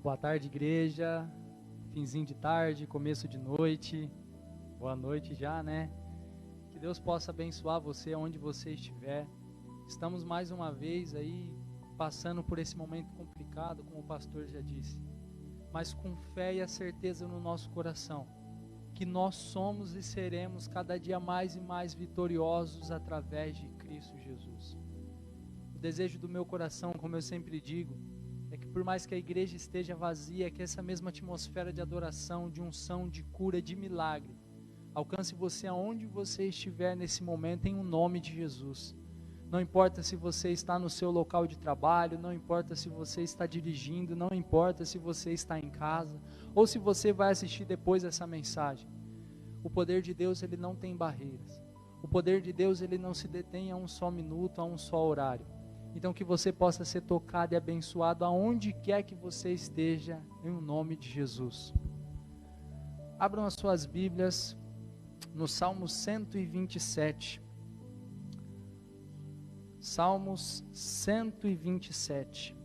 Boa tarde, igreja. Finzinho de tarde, começo de noite. Boa noite já, né? Que Deus possa abençoar você onde você estiver. Estamos mais uma vez aí passando por esse momento complicado, como o pastor já disse. Mas com fé e a certeza no nosso coração, que nós somos e seremos cada dia mais e mais vitoriosos através de Cristo Jesus. O desejo do meu coração, como eu sempre digo, é que por mais que a igreja esteja vazia, que essa mesma atmosfera de adoração, de unção, de cura, de milagre, alcance você aonde você estiver nesse momento, em o nome de Jesus. Não importa se você está no seu local de trabalho, não importa se você está dirigindo, não importa se você está em casa, ou se você vai assistir depois essa mensagem. O poder de Deus, ele não tem barreiras. O poder de Deus, ele não se detém a um só minuto, a um só horário. Então que você possa ser tocado e abençoado aonde quer que você esteja, em nome de Jesus. Abram as suas Bíblias no Salmo 127. Salmos 127.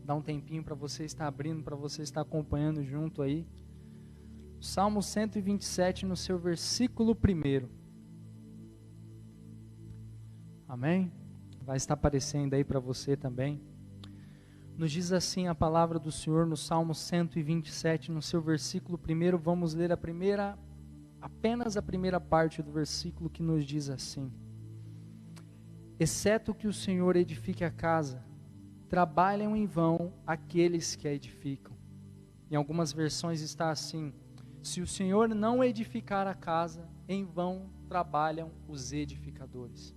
Dá um tempinho para você estar abrindo, para você estar acompanhando junto aí. Salmo 127 no seu versículo 1. Amém? Vai estar aparecendo aí para você também. Nos diz assim a palavra do Senhor no Salmo 127, no seu versículo 1. Vamos ler apenas a primeira parte do versículo, que nos diz assim: exceto que o Senhor edifique a casa, trabalham em vão aqueles que a edificam. Em algumas versões está assim: se o Senhor não edificar a casa, em vão trabalham os edificadores.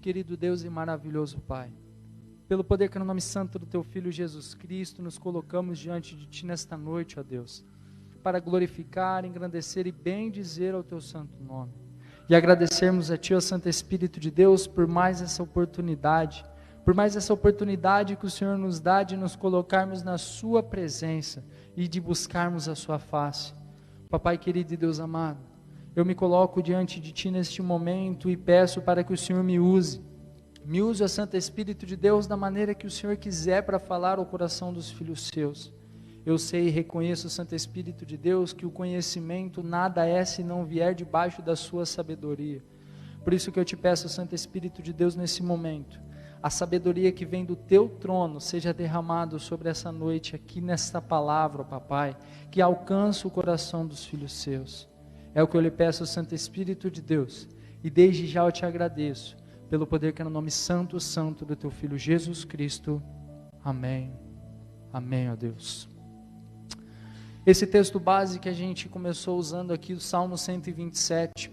Querido Deus e maravilhoso Pai, pelo poder que é no nome santo do Teu Filho Jesus Cristo, nos colocamos diante de Ti nesta noite, ó Deus, para glorificar, engrandecer e bendizer ao Teu santo nome. E agradecermos a Ti, ó Santo Espírito de Deus, por mais essa oportunidade que o Senhor nos dá de nos colocarmos na Sua presença e de buscarmos a Sua face. Papai querido e Deus amado, eu me coloco diante de Ti neste momento e peço para que o Senhor me use, ó Santo Espírito de Deus, da maneira que o Senhor quiser para falar ao coração dos filhos Seus. Eu sei e reconheço, Santo Espírito de Deus, que o conhecimento nada é se não vier debaixo da Sua sabedoria. Por isso que eu te peço, Santo Espírito de Deus, nesse momento, a sabedoria que vem do Teu trono seja derramado sobre essa noite aqui nesta palavra, ó Papai, que alcance o coração dos filhos Seus. É o que eu lhe peço, Santo Espírito de Deus, e desde já eu te agradeço, pelo poder que é no nome santo do Teu Filho Jesus Cristo. Amém. Amém, ó Deus. Esse texto base que a gente começou usando aqui, o Salmo 127,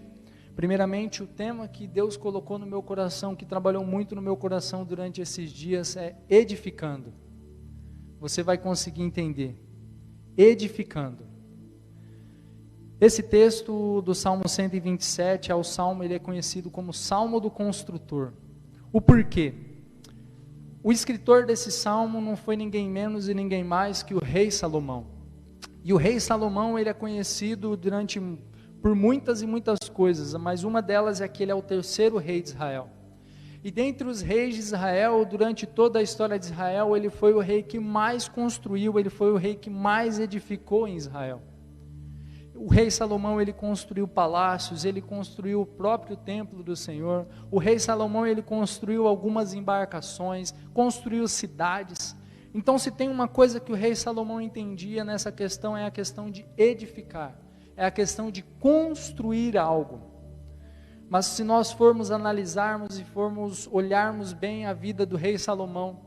primeiramente o tema que Deus colocou no meu coração, que trabalhou muito no meu coração durante esses dias, é edificando. Você vai conseguir entender. Edificando. Esse texto do Salmo 127, ele é conhecido como Salmo do Construtor. O porquê? O escritor desse salmo não foi ninguém menos e ninguém mais que o rei Salomão. E o rei Salomão, ele é conhecido por muitas e muitas coisas, mas uma delas é que ele é o terceiro rei de Israel. E dentre os reis de Israel, durante toda a história de Israel, ele foi o rei que mais construiu, ele foi o rei que mais edificou em Israel. O rei Salomão, ele construiu palácios, ele construiu o próprio templo do Senhor. O rei Salomão, ele construiu algumas embarcações, construiu cidades. Então, se tem uma coisa que o rei Salomão entendia nessa questão, é a questão de edificar, é a questão de construir algo. Mas se nós formos analisarmos e formos olharmos bem a vida do rei Salomão,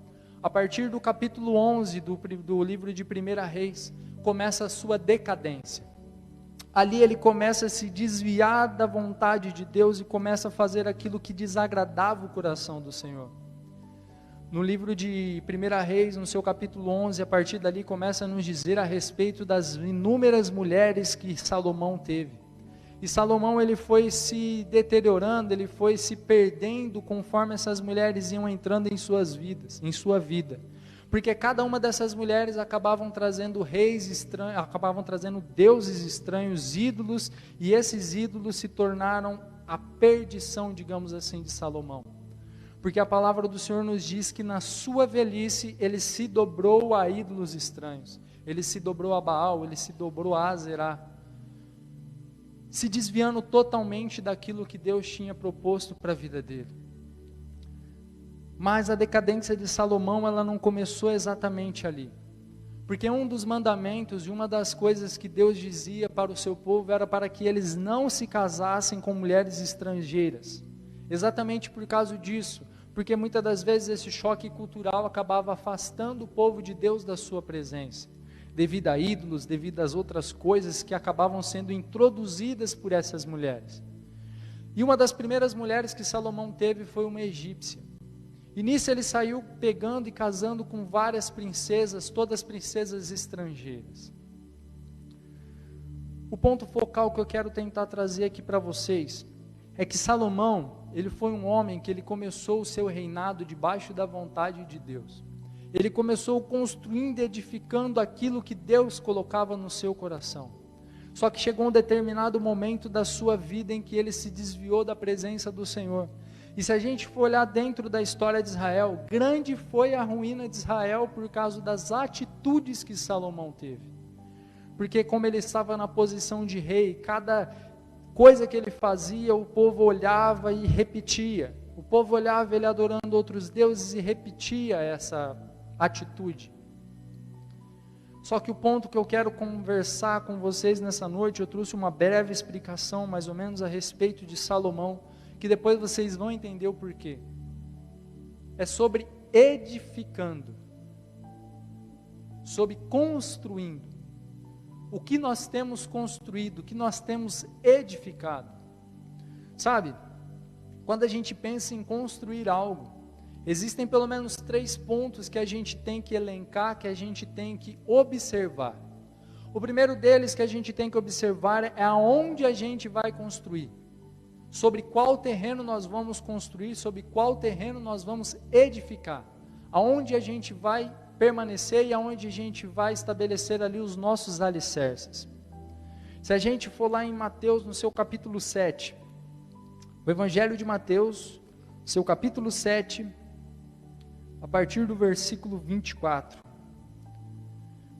a partir do capítulo 11 do livro de 1 Reis, começa a sua decadência. Ali ele começa a se desviar da vontade de Deus e começa a fazer aquilo que desagradava o coração do Senhor. No livro de 1 Reis, no seu capítulo 11, a partir dali começa a nos dizer a respeito das inúmeras mulheres que Salomão teve. E Salomão, ele foi se deteriorando, ele foi se perdendo conforme essas mulheres iam entrando em sua vida. Porque cada uma dessas mulheres acabavam trazendo reis estranhos, acabavam trazendo deuses estranhos, ídolos, e esses ídolos se tornaram a perdição, digamos assim, de Salomão. Porque a palavra do Senhor nos diz que na sua velhice ele se dobrou a ídolos estranhos. Ele se dobrou a Baal, ele se dobrou a Azerá, se desviando totalmente daquilo que Deus tinha proposto para a vida dele. Mas a decadência de Salomão, ela não começou exatamente ali. Porque um dos mandamentos e uma das coisas que Deus dizia para o seu povo era para que eles não se casassem com mulheres estrangeiras. Exatamente por causa disso, porque muitas das vezes esse choque cultural acabava afastando o povo de Deus da sua presença, devido a ídolos, devido às outras coisas que acabavam sendo introduzidas por essas mulheres. E uma das primeiras mulheres que Salomão teve foi uma egípcia. E nisso ele saiu pegando e casando com várias princesas, todas princesas estrangeiras. O ponto focal que eu quero tentar trazer aqui para vocês é que Salomão, ele foi um homem que ele começou o seu reinado debaixo da vontade de Deus. Ele começou construindo e edificando aquilo que Deus colocava no seu coração. Só que chegou um determinado momento da sua vida em que ele se desviou da presença do Senhor. E se a gente for olhar dentro da história de Israel, grande foi a ruína de Israel por causa das atitudes que Salomão teve. Porque como ele estava na posição de rei, cada coisa que ele fazia, o povo olhava e repetia. O povo olhava ele adorando outros deuses e repetia essa atitude. Só que o ponto que eu quero conversar com vocês nessa noite, eu trouxe uma breve explicação mais ou menos a respeito de Salomão, que depois vocês vão entender o porquê. É sobre edificando, sobre construindo. O que nós temos construído, o que nós temos edificado. Sabe, quando a gente pensa em construir algo, existem pelo menos 3 pontos que a gente tem que elencar, que a gente tem que observar. O primeiro deles que a gente tem que observar é aonde a gente vai construir. Sobre qual terreno nós vamos construir, sobre qual terreno nós vamos edificar. Aonde a gente vai permanecer e aonde a gente vai estabelecer ali os nossos alicerces. Se a gente for lá em Mateus, no seu capítulo 7, o Evangelho de Mateus, seu capítulo 7, a partir do versículo 24.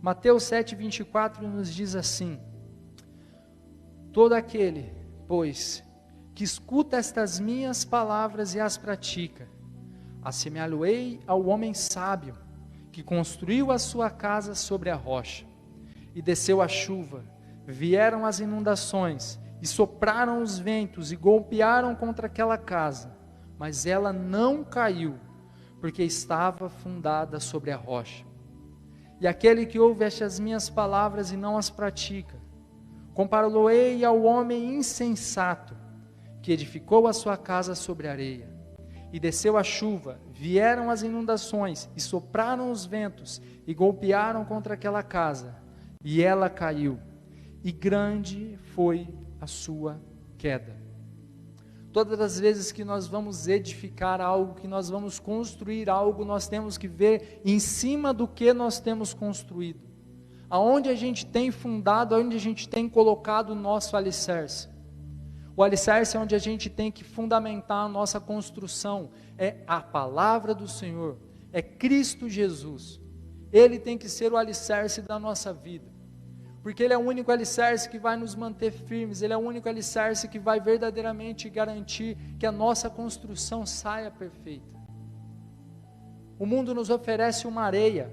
Mateus 7, 24 nos diz assim: todo aquele, pois, que escuta estas minhas palavras e as pratica, assemelhá-lo-ei ao homem sábio, que construiu a sua casa sobre a rocha, e desceu a chuva, vieram as inundações, e sopraram os ventos, e golpearam contra aquela casa, mas ela não caiu, porque estava fundada sobre a rocha. E aquele que ouve estas minhas palavras e não as pratica, compará-lo-ei ao homem insensato, que edificou a sua casa sobre a areia, e desceu a chuva, vieram as inundações, e sopraram os ventos, e golpearam contra aquela casa, e ela caiu, e grande foi a sua queda. Todas as vezes que nós vamos edificar algo, que nós vamos construir algo, nós temos que ver em cima do que nós temos construído, aonde a gente tem fundado, aonde a gente tem colocado o nosso alicerce. O alicerce é onde a gente tem que fundamentar a nossa construção, é a palavra do Senhor, é Cristo Jesus. Ele tem que ser o alicerce da nossa vida, porque Ele é o único alicerce que vai nos manter firmes, Ele é o único alicerce que vai verdadeiramente garantir que a nossa construção saia perfeita. O mundo nos oferece uma areia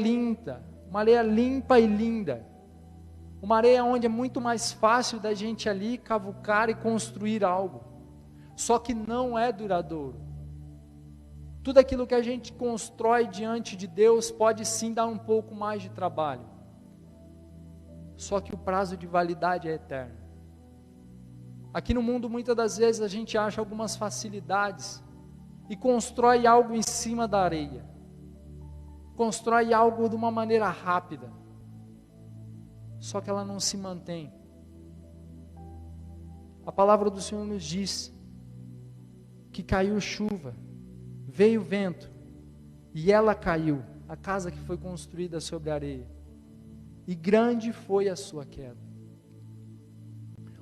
limpa e linda, uma areia onde é muito mais fácil da gente ali cavucar e construir algo, só que não é duradouro. Tudo aquilo que a gente constrói diante de Deus pode sim dar um pouco mais de trabalho, só que o prazo de validade é eterno. Aqui no mundo muitas das vezes a gente acha algumas facilidades e constrói algo em cima da areia, constrói algo de uma maneira rápida, só que ela não se mantém. A palavra do Senhor nos diz que caiu chuva, veio vento, e ela caiu, a casa que foi construída sobre a areia, e grande foi a sua queda.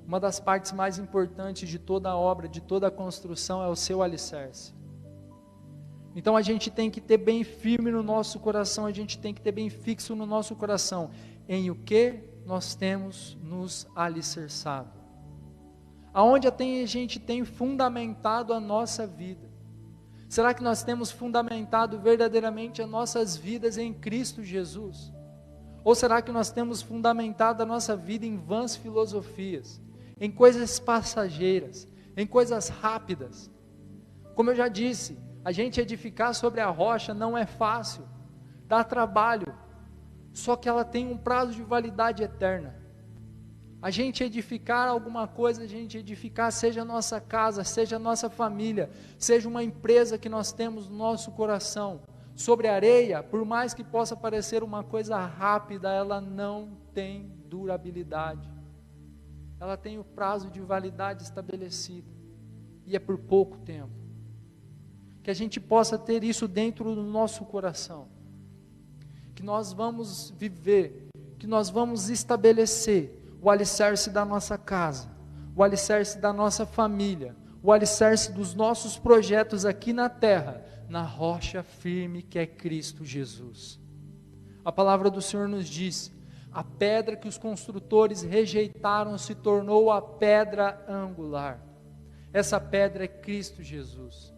Uma das partes mais importantes de toda a obra, de toda a construção, é o seu alicerce. Então a gente tem que ter bem firme no nosso coração, a gente tem que ter bem fixo no nosso coração, em o que nós temos nos alicerçado. Aonde a gente tem fundamentado a nossa vida. Será que nós temos fundamentado verdadeiramente as nossas vidas em Cristo Jesus? Ou será que nós temos fundamentado a nossa vida em vãs filosofias, em coisas passageiras, em coisas rápidas? Como eu já disse, a gente edificar sobre a rocha não é fácil, dá trabalho, só que ela tem um prazo de validade eterna. A gente edificar alguma coisa, a gente edificar, seja a nossa casa, seja a nossa família, seja uma empresa que nós temos no nosso coração, sobre areia, por mais que possa parecer uma coisa rápida, ela não tem durabilidade. Ela tem o prazo de validade estabelecido, e é por pouco tempo. Que a gente possa ter isso dentro do nosso coração, que nós vamos viver, que nós vamos estabelecer o alicerce da nossa casa, o alicerce da nossa família, o alicerce dos nossos projetos aqui na terra, na rocha firme que é Cristo Jesus. A palavra do Senhor nos diz: a pedra que os construtores rejeitaram se tornou a pedra angular. Essa pedra é Cristo Jesus.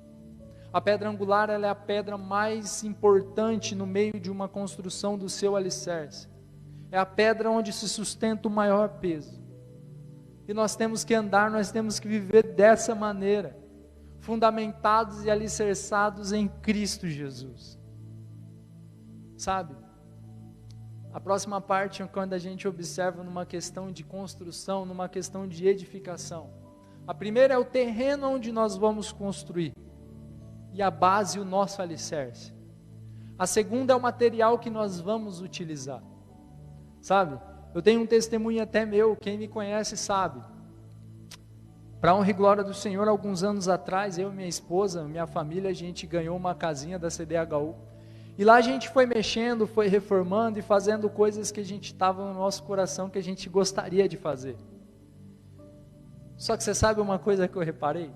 A pedra angular, ela é a pedra mais importante no meio de uma construção do seu alicerce. É a pedra onde se sustenta o maior peso. E nós temos que andar, nós temos que viver dessa maneira, fundamentados e alicerçados em Cristo Jesus. Sabe? A próxima parte é quando a gente observa numa questão de construção, numa questão de edificação. A primeira é o terreno onde nós vamos construir. E a base, o nosso alicerce. A segunda é o material que nós vamos utilizar. Sabe? Eu tenho um testemunho até meu, quem me conhece sabe. Para honra e glória do Senhor, alguns anos atrás, eu e minha esposa, minha família, a gente ganhou uma casinha da CDHU. E lá a gente foi mexendo, foi reformando e fazendo coisas que a gente estava no nosso coração, que a gente gostaria de fazer. Só que você sabe uma coisa que eu reparei?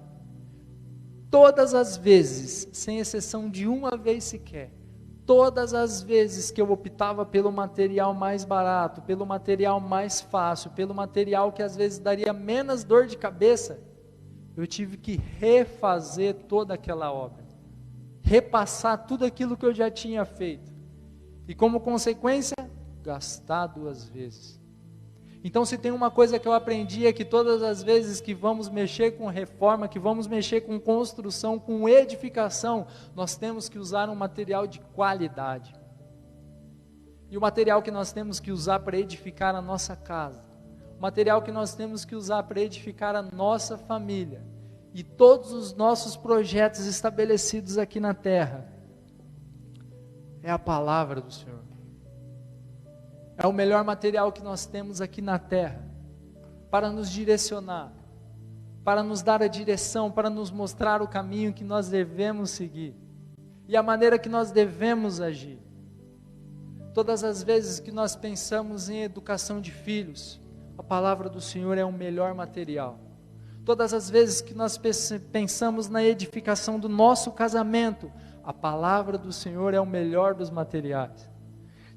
Todas as vezes, sem exceção de uma vez sequer, todas as vezes que eu optava pelo material mais barato, pelo material mais fácil, pelo material que às vezes daria menos dor de cabeça, eu tive que refazer toda aquela obra, repassar tudo aquilo que eu já tinha feito, e como consequência, gastar 2 vezes. Então, se tem uma coisa que eu aprendi é que todas as vezes que vamos mexer com reforma, que vamos mexer com construção, com edificação, nós temos que usar um material de qualidade. E o material que nós temos que usar para edificar a nossa casa, o material que nós temos que usar para edificar a nossa família, e todos os nossos projetos estabelecidos aqui na terra, é a palavra do Senhor. É o melhor material que nós temos aqui na terra, para nos direcionar, para nos dar a direção, para nos mostrar o caminho que nós devemos seguir, e a maneira que nós devemos agir. Todas as vezes que nós pensamos em educação de filhos, a palavra do Senhor é o melhor material. Todas as vezes que nós pensamos na edificação do nosso casamento, a palavra do Senhor é o melhor dos materiais.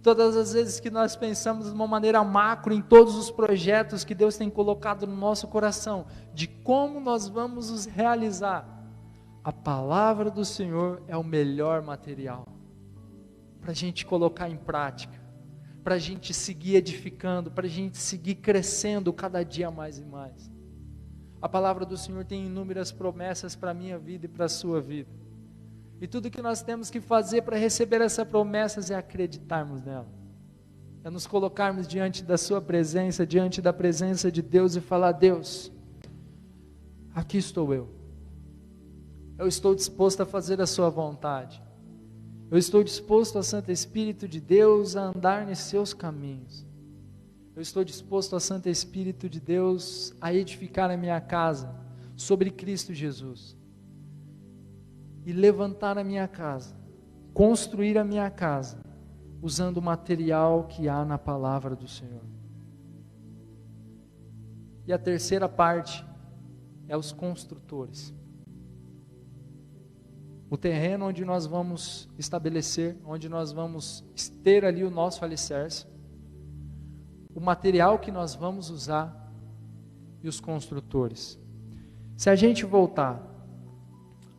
Todas as vezes que nós pensamos de uma maneira macro em todos os projetos que Deus tem colocado no nosso coração, de como nós vamos os realizar, a palavra do Senhor é o melhor material, para a gente colocar em prática, para a gente seguir edificando, para a gente seguir crescendo cada dia mais e mais. A palavra do Senhor tem inúmeras promessas para a minha vida e para a sua vida. E tudo que nós temos que fazer para receber essas promessas é acreditarmos nela. É nos colocarmos diante da sua presença, diante da presença de Deus e falar: Deus, aqui estou eu. Eu estou disposto a fazer a sua vontade. Eu estou disposto, ó Santo Espírito de Deus, a andar nos seus caminhos. Eu estou disposto, ó Santo Espírito de Deus, a edificar a minha casa sobre Cristo Jesus. E levantar a minha casa, construir a minha casa, usando o material que há na palavra do Senhor. E a terceira parte é os construtores. o terreno onde nós vamos estabelecer, onde nós vamos ter ali o nosso alicerce, o material que nós vamos usar e os construtores. Se a gente voltar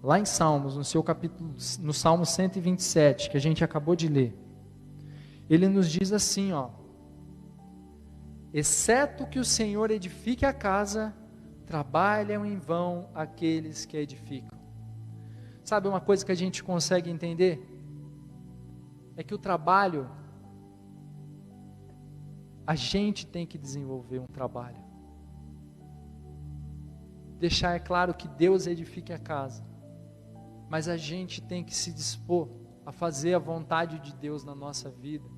lá em Salmos, no seu capítulo, no Salmo 127, que a gente acabou de ler, ele nos diz assim, ó: exceto que o Senhor edifique a casa, trabalham em vão aqueles que a edificam. Sabe uma coisa que a gente consegue entender? É que o trabalho, a gente tem que desenvolver um trabalho. Deixar claro que Deus edifique a casa, mas a gente tem que se dispor a fazer a vontade de Deus na nossa vida.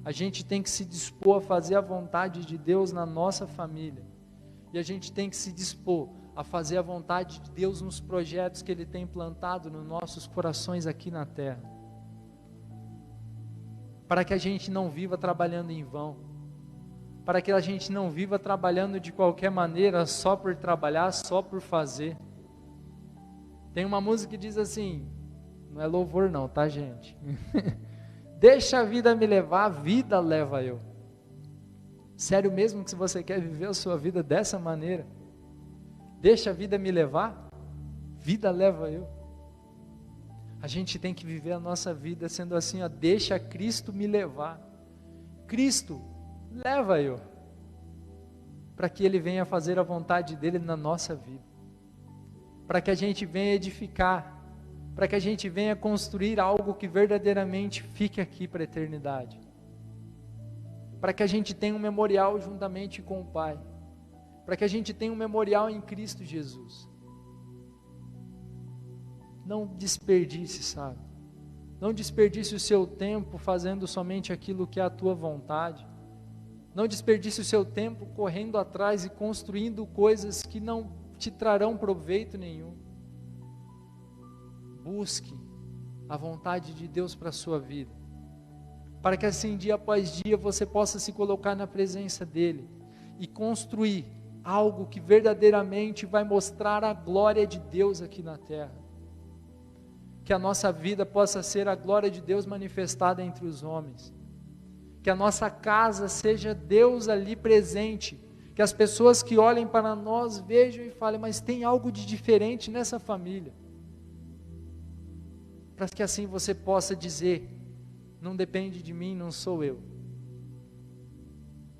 A gente tem que se dispor a fazer a vontade de Deus na nossa família. E a gente tem que se dispor a fazer a vontade de Deus nos projetos que Ele tem plantado nos nossos corações aqui na terra. Para que a gente não viva trabalhando em vão. Para que a gente não viva trabalhando de qualquer maneira, só por trabalhar, só por fazer. Tem uma música que diz assim, não é louvor não, tá, gente? Deixa a vida me levar, a vida leva eu. Sério mesmo que se você quer viver a sua vida dessa maneira? Deixa a vida me levar, vida leva eu. A gente tem que viver a nossa vida sendo assim, ó, deixa Cristo me levar. Cristo leva eu. Para que Ele venha fazer a vontade dEle na nossa vida. Para que a gente venha edificar. Para que a gente venha construir algo que verdadeiramente fique aqui para a eternidade. Para que a gente tenha um memorial juntamente com o Pai. Para que a gente tenha um memorial em Cristo Jesus. Não desperdice, sabe? Não desperdice o seu tempo fazendo somente aquilo que é a tua vontade. Não desperdice o seu tempo correndo atrás e construindo coisas que não te trarão proveito nenhum. Busque a vontade de Deus para a sua vida. Para que assim, dia após dia, você possa se colocar na presença dEle e construir algo que verdadeiramente vai mostrar a glória de Deus aqui na terra. Que a nossa vida possa ser a glória de Deus manifestada entre os homens. Que a nossa casa seja Deus ali presente. Que as pessoas que olhem para nós vejam e falem, mas tem algo de diferente nessa família. Para que assim você possa dizer, não depende de mim, não sou eu.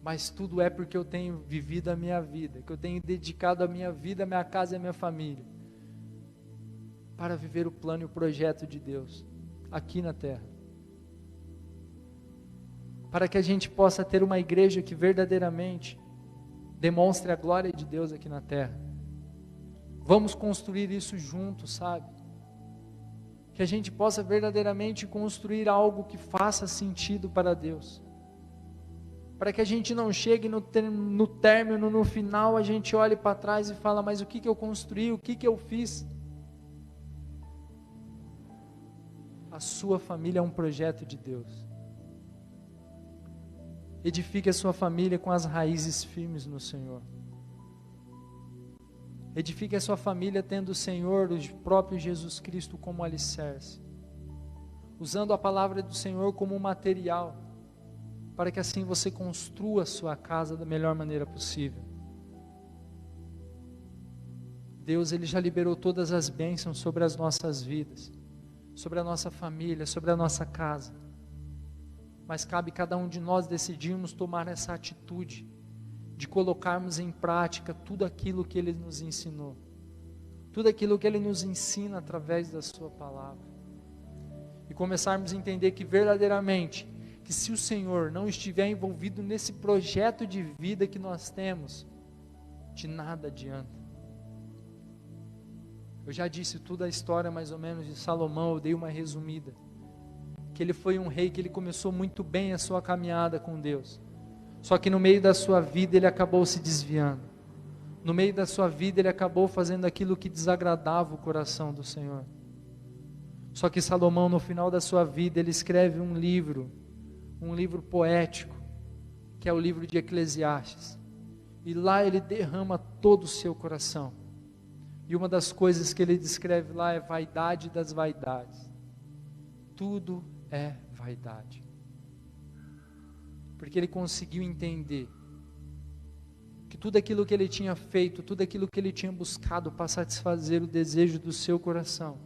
Mas tudo é porque eu tenho vivido a minha vida, que eu tenho dedicado a minha vida, a minha casa e a minha família, para viver o plano e o projeto de Deus, aqui na terra. Para que a gente possa ter uma igreja que verdadeiramente demonstre a glória de Deus aqui na terra. Vamos construir isso juntos, sabe? Que a gente possa verdadeiramente construir algo que faça sentido para Deus. Para que a gente não chegue no término, no final, a gente olhe para trás e fala, mas o que eu construí, o que eu fiz? A sua família é um projeto de Deus. Edifique a sua família com as raízes firmes no Senhor. Edifique a sua família tendo o Senhor, o próprio Jesus Cristo como alicerce. Usando a palavra do Senhor como um material, para que assim você construa a sua casa da melhor maneira possível. Deus, Ele já liberou todas as bênçãos sobre as nossas vidas, sobre a nossa família, sobre a nossa casa. Mas cabe cada um de nós decidirmos tomar essa atitude, de colocarmos em prática tudo aquilo que Ele nos ensinou, tudo aquilo que Ele nos ensina através da sua palavra, e começarmos a entender que verdadeiramente, que se o Senhor não estiver envolvido nesse projeto de vida que nós temos, de nada adianta. Eu já disse toda a história mais ou menos de Salomão, eu dei uma resumida, que ele foi um rei que ele começou muito bem a sua caminhada com Deus, só que no meio da sua vida ele acabou se desviando, no meio da sua vida ele acabou fazendo aquilo que desagradava o coração do Senhor. Só que Salomão, no final da sua vida, ele escreve um livro poético, que é o livro de Eclesiastes, e lá ele derrama todo o seu coração, e E uma das coisas que ele descreve lá é vaidade das vaidades. Tudo é vaidade. Porque ele conseguiu entender que tudo aquilo que ele tinha feito, tudo aquilo que ele tinha buscado para satisfazer o desejo do seu coração,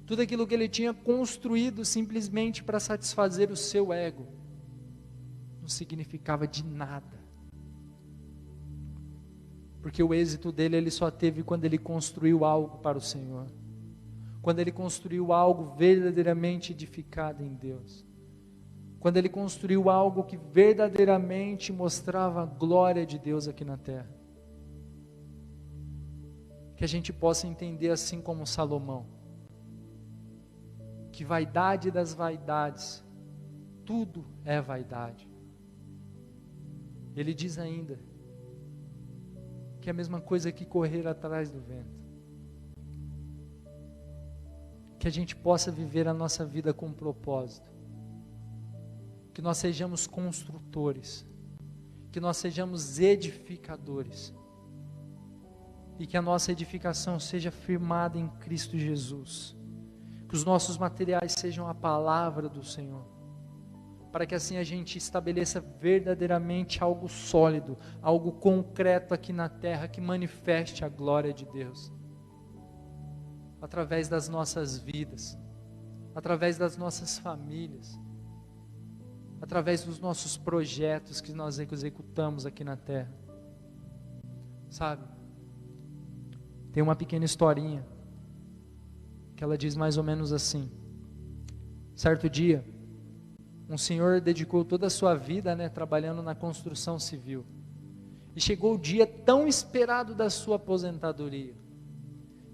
tudo aquilo que ele tinha construído simplesmente para satisfazer o seu ego, não significava de nada. Porque o êxito dele ele só teve quando ele construiu algo para o Senhor. Quando ele construiu algo verdadeiramente edificado em Deus. Quando ele construiu algo que verdadeiramente mostrava a glória de Deus aqui na terra. Que a gente possa entender assim como Salomão. Que vaidade das vaidades, tudo é vaidade. Ele diz ainda, que é a mesma coisa que correr atrás do vento. Que a gente possa viver a nossa vida com propósito. Que nós sejamos construtores. Que nós sejamos edificadores. E que a nossa edificação seja firmada em Cristo Jesus. Que os nossos materiais sejam a palavra do Senhor. Para que assim a gente estabeleça verdadeiramente algo sólido, algo concreto aqui na terra, que manifeste a glória de Deus. Através das nossas vidas, através das nossas famílias, através dos nossos projetos que nós executamos aqui na terra. Sabe? Tem uma pequena historinha, que ela diz mais ou menos assim. Certo dia, um senhor dedicou toda a sua vida, trabalhando na construção civil. E chegou o dia tão esperado da sua aposentadoria.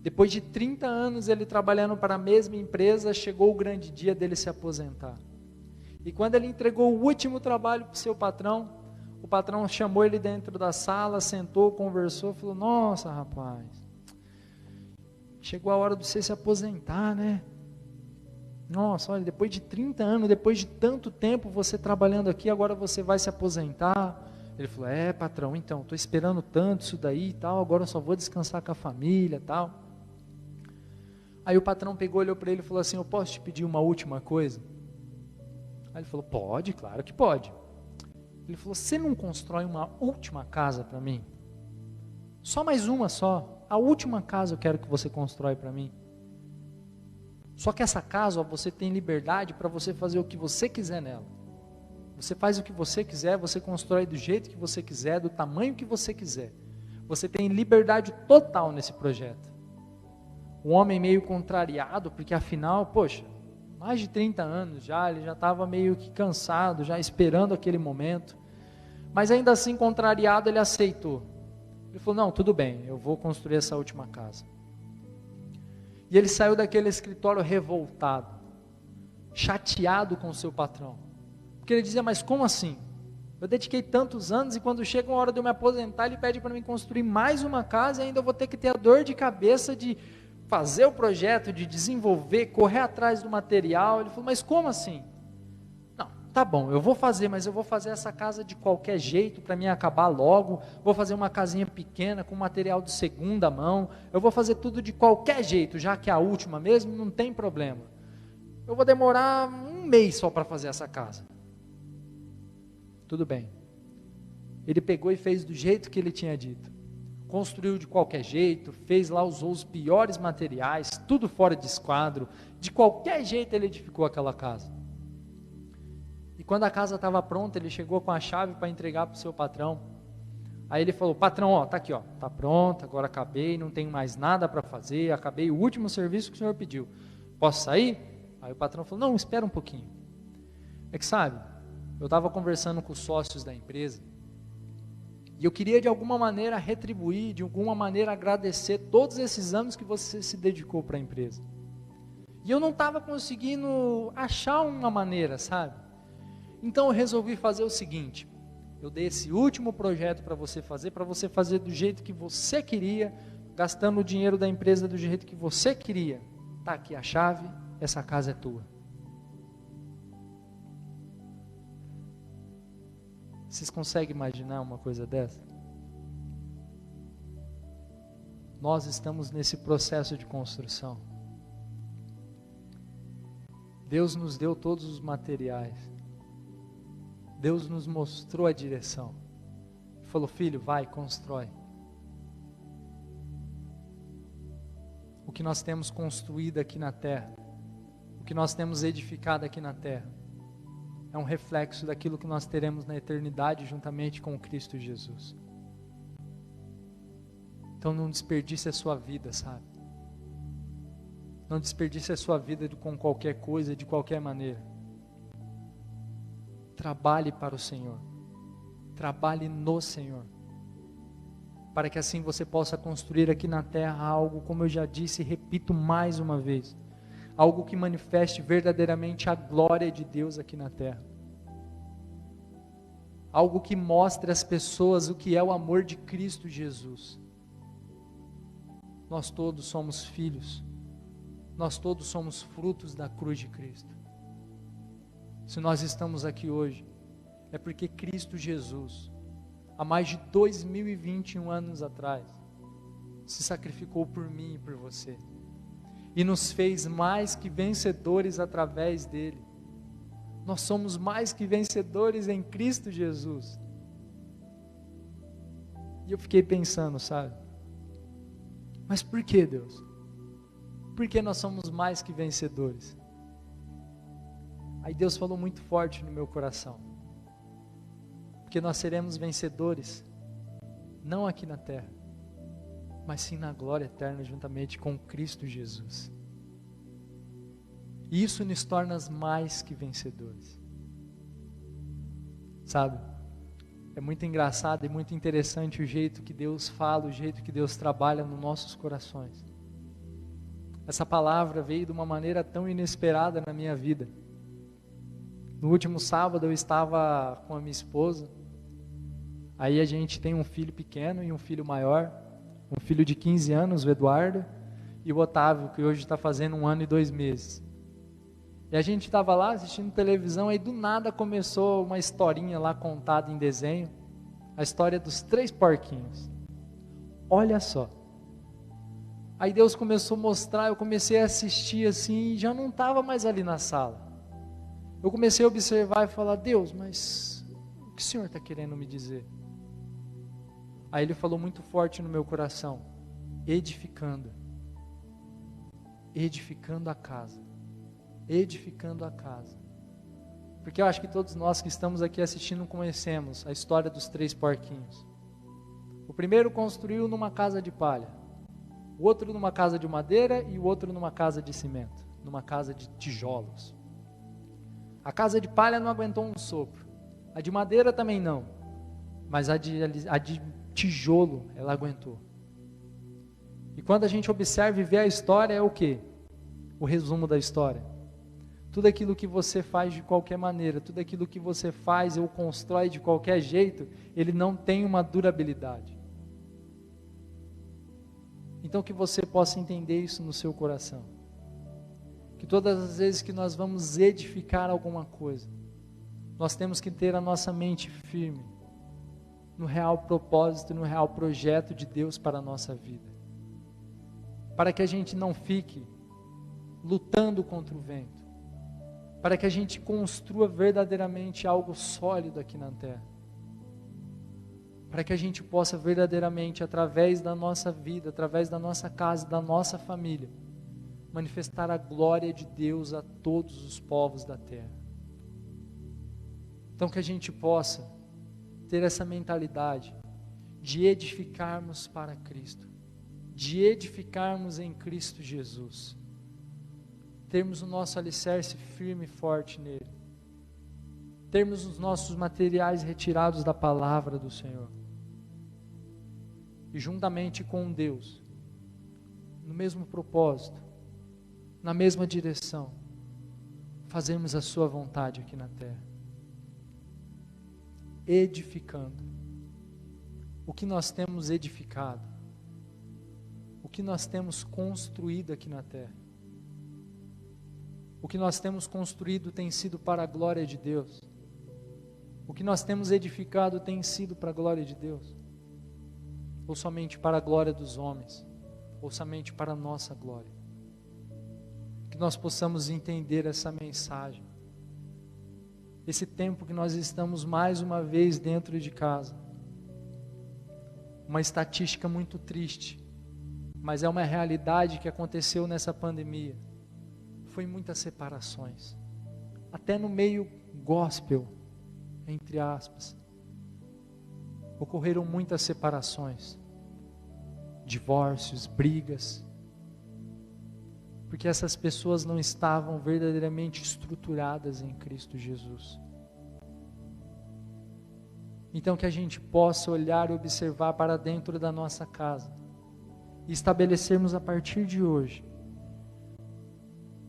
Depois de 30 anos ele trabalhando para a mesma empresa, chegou o grande dia dele se aposentar. E quando ele entregou o último trabalho para o seu patrão, o patrão chamou ele dentro da sala, sentou, conversou, falou: nossa, rapaz, chegou a hora de você se aposentar, né? Nossa, olha, depois de 30 anos, depois de tanto tempo você trabalhando aqui, agora você vai se aposentar. Ele falou: patrão, então, estou esperando tanto isso daí e tal, agora eu só vou descansar com a família e tal. Aí o patrão pegou, olhou para ele e falou assim: eu posso te pedir uma última coisa? Aí ele falou: pode, claro que pode. Ele falou: você não constrói uma última casa para mim? Só mais uma só, a última casa eu quero que você constrói para mim. Só que essa casa, você tem liberdade para você fazer o que você quiser nela. Você faz o que você quiser, você constrói do jeito que você quiser, do tamanho que você quiser. Você tem liberdade total nesse projeto. O homem meio contrariado, porque afinal, poxa, mais de 30 anos já, ele já estava meio que cansado, já esperando aquele momento. Mas ainda assim, contrariado, ele aceitou. Ele falou: não, tudo bem, eu vou construir essa última casa. E ele saiu daquele escritório revoltado, chateado com o seu patrão. Porque ele dizia: mas como assim? Eu dediquei tantos anos e quando chega uma hora de eu me aposentar, ele pede para mim construir mais uma casa e ainda eu vou ter que ter a dor de cabeça de fazer o projeto, de desenvolver, correr atrás do material. Ele falou: mas como assim? Não, tá bom, eu vou fazer, mas eu vou fazer essa casa de qualquer jeito, para mim acabar logo. Vou fazer uma casinha pequena, com material de segunda mão. Eu vou fazer tudo de qualquer jeito, já que é a última mesmo, não tem problema. Eu vou demorar 1 mês só para fazer essa casa. Tudo bem. Ele pegou e fez do jeito que ele tinha dito. Construiu de qualquer jeito, fez lá, usou os piores materiais, tudo fora de esquadro. De qualquer jeito ele edificou aquela casa. E quando a casa estava pronta, ele chegou com a chave para entregar para o seu patrão. Aí ele falou: patrão, ó, tá aqui, ó, tá pronta, agora acabei, não tenho mais nada para fazer, acabei o último serviço que o senhor pediu. Posso sair? Aí o patrão falou: não, espera um pouquinho. É que sabe, eu estava conversando com os sócios da empresa, e eu queria de alguma maneira retribuir, de alguma maneira agradecer todos esses anos que você se dedicou para a empresa. E eu não estava conseguindo achar uma maneira, sabe? Então eu resolvi fazer o seguinte: eu dei esse último projeto para você fazer do jeito que você queria, gastando o dinheiro da empresa do jeito que você queria. Está aqui a chave, essa casa é tua. Vocês conseguem imaginar uma coisa dessa? nós estamos nesse processo de construção. Deus nos deu todos os materiais. Deus nos mostrou a direção. Falou, filho, vai, constrói. O que nós temos construído aqui na terra, o que nós temos edificado aqui na terra, é um reflexo daquilo que nós teremos na eternidade juntamente com Cristo Jesus. Então não desperdice a sua vida, sabe? Não desperdice a sua vida com qualquer coisa, de qualquer maneira. Trabalhe para o Senhor. Trabalhe no Senhor. Para que assim você possa construir aqui na terra algo, como eu já disse e repito mais uma vez, algo que manifeste verdadeiramente a glória de Deus aqui na terra. Algo que mostre às pessoas o que é o amor de Cristo Jesus. Nós todos somos filhos. Nós todos somos frutos da cruz de Cristo. Se nós estamos aqui hoje, é porque Cristo Jesus, há mais de 2021 anos atrás, se sacrificou por mim e por você. E nos fez mais que vencedores através dele. Nós somos mais que vencedores em Cristo Jesus. E eu fiquei pensando, sabe? Mas por que, Deus? Por que nós somos mais que vencedores? Aí Deus falou muito forte no meu coração. Porque nós seremos vencedores, não aqui na terra, mas sim na glória eterna juntamente com Cristo Jesus. E isso nos torna mais que vencedores. Sabe? É muito engraçado e muito interessante o jeito que Deus fala, o jeito que Deus trabalha nos nossos corações. Essa palavra veio de uma maneira tão inesperada na minha vida. No último sábado eu estava com a minha esposa. Aí a gente tem um filho pequeno e um filho maior. Um filho de 15 anos, o Eduardo, e o Otávio, que hoje está fazendo 1 ano e 2 meses. E a gente estava lá assistindo televisão, aí do nada começou uma historinha lá contada em desenho. A história dos 3 porquinhos. Olha só. Aí Deus começou a mostrar, eu comecei a assistir assim, e já não estava mais ali na sala. Eu comecei a observar e falar, Deus, mas o que o Senhor está querendo me dizer? Aí Ele falou muito forte no meu coração, edificando a casa, edificando a casa. Porque eu acho que todos nós que estamos aqui assistindo conhecemos a história dos 3 porquinhos. O primeiro construiu numa casa de palha, o outro numa casa de madeira e o outro numa casa de cimento, numa casa de tijolos. A casa de palha não aguentou um sopro, a de madeira também não, mas a de tijolo ela aguentou. E quando a gente observa e vê a história, é o quê? O resumo da história. Tudo aquilo que você faz de qualquer maneira, tudo aquilo que você faz ou constrói de qualquer jeito, ele não tem uma durabilidade. Então que você possa entender isso no seu coração. Que todas as vezes que nós vamos edificar alguma coisa, nós temos que ter a nossa mente firme no real propósito, no real projeto de Deus para a nossa vida. Para que a gente não fique lutando contra o vento. Para que a gente construa verdadeiramente algo sólido aqui na terra. Para que a gente possa verdadeiramente, através da nossa vida, através da nossa casa, da nossa família, manifestar a glória de Deus a todos os povos da terra. Então que a gente possa ter essa mentalidade de edificarmos para Cristo, de edificarmos em Cristo Jesus, termos o nosso alicerce firme e forte nele, termos os nossos materiais retirados da palavra do Senhor, e juntamente com Deus, no mesmo propósito, na mesma direção, fazermos a sua vontade aqui na terra, edificando. O que nós temos edificado, o que nós temos construído aqui na terra, o que nós temos construído tem sido para a glória de Deus, o que nós temos edificado tem sido para a glória de Deus, ou somente para a glória dos homens, ou somente para a nossa glória. Que nós possamos entender essa mensagem. Esse tempo que nós estamos mais uma vez dentro de casa. Uma estatística muito triste, mas é uma realidade que aconteceu nessa pandemia. Foi muitas separações. Até no meio gospel, entre aspas, ocorreram muitas separações, divórcios, brigas, porque essas pessoas não estavam verdadeiramente estruturadas em Cristo Jesus. Então que a gente possa olhar e observar para dentro da nossa casa e estabelecermos a partir de hoje,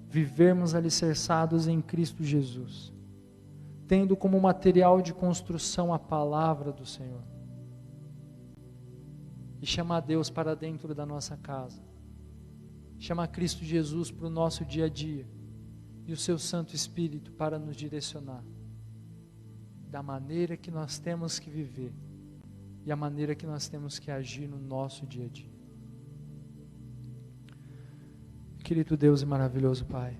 vivermos alicerçados em Cristo Jesus, tendo como material de construção a palavra do Senhor, e chamar Deus para dentro da nossa casa, chamar Cristo Jesus para o nosso dia a dia, e o seu Santo Espírito para nos direcionar, da maneira que nós temos que viver, e a maneira que nós temos que agir no nosso dia a dia. Querido Deus e maravilhoso Pai,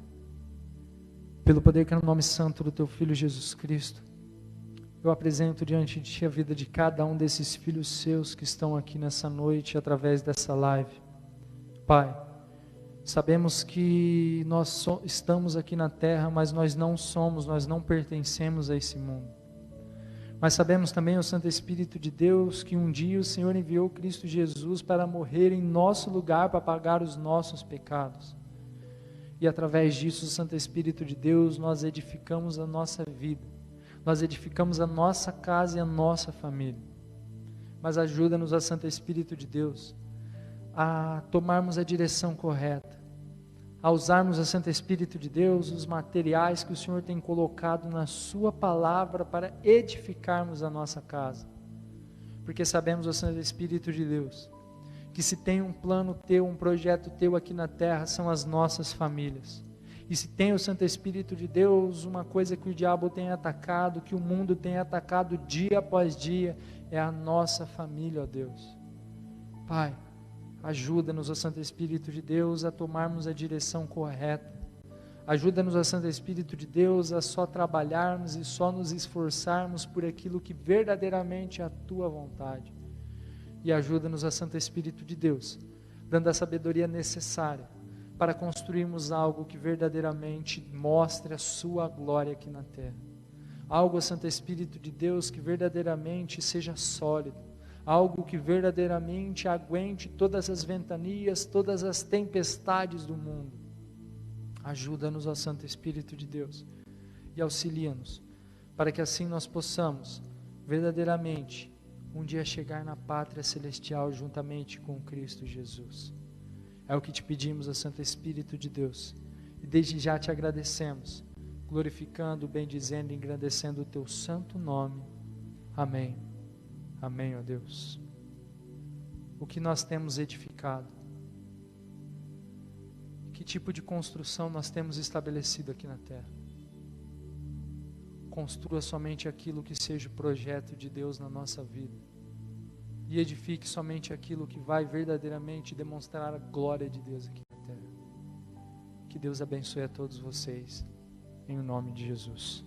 pelo poder que é no nome santo do Teu Filho Jesus Cristo, eu apresento diante de Ti a vida de cada um desses filhos Seus que estão aqui nessa noite, através dessa live. Pai, sabemos que nós estamos aqui na terra, mas nós não pertencemos a esse mundo. Mas sabemos também, ó Santo Espírito de Deus, que um dia o Senhor enviou Cristo Jesus para morrer em nosso lugar, para pagar os nossos pecados. E através disso, Santo Espírito de Deus, nós edificamos a nossa vida, nós edificamos a nossa casa e a nossa família. Mas ajuda-nos, ó Santo Espírito de Deus, a tomarmos a direção correta, a usarmos, ó Santo Espírito de Deus, os materiais que o Senhor tem colocado na Sua palavra para edificarmos a nossa casa. Porque sabemos, ó Santo Espírito de Deus, que se tem um plano Teu, um projeto Teu aqui na terra, são as nossas famílias. E se tem o Santo Espírito de Deus, uma coisa que o diabo tem atacado, que o mundo tem atacado dia após dia, é a nossa família, ó Deus. Pai, ajuda-nos, ó Santo Espírito de Deus, a tomarmos a direção correta. Ajuda-nos, ó Santo Espírito de Deus, a só trabalharmos e só nos esforçarmos por aquilo que verdadeiramente é a Tua vontade. E ajuda-nos, ó Santo Espírito de Deus, dando a sabedoria necessária para construirmos algo que verdadeiramente mostre a Sua glória aqui na terra. Algo, ó Santo Espírito de Deus, que verdadeiramente seja sólido. Algo que verdadeiramente aguente todas as ventanias, todas as tempestades do mundo. Ajuda-nos, ó Santo Espírito de Deus, e auxilia-nos, para que assim nós possamos verdadeiramente um dia chegar na pátria celestial juntamente com Cristo Jesus. É o que te pedimos, ó Santo Espírito de Deus, e desde já te agradecemos, glorificando, bendizendo e engrandecendo o Teu santo nome. Amém. Amém, ó Deus. O que nós temos edificado? Que tipo de construção nós temos estabelecido aqui na terra? Construa somente aquilo que seja o projeto de Deus na nossa vida. E edifique somente aquilo que vai verdadeiramente demonstrar a glória de Deus aqui na terra. Que Deus abençoe a todos vocês, em nome de Jesus.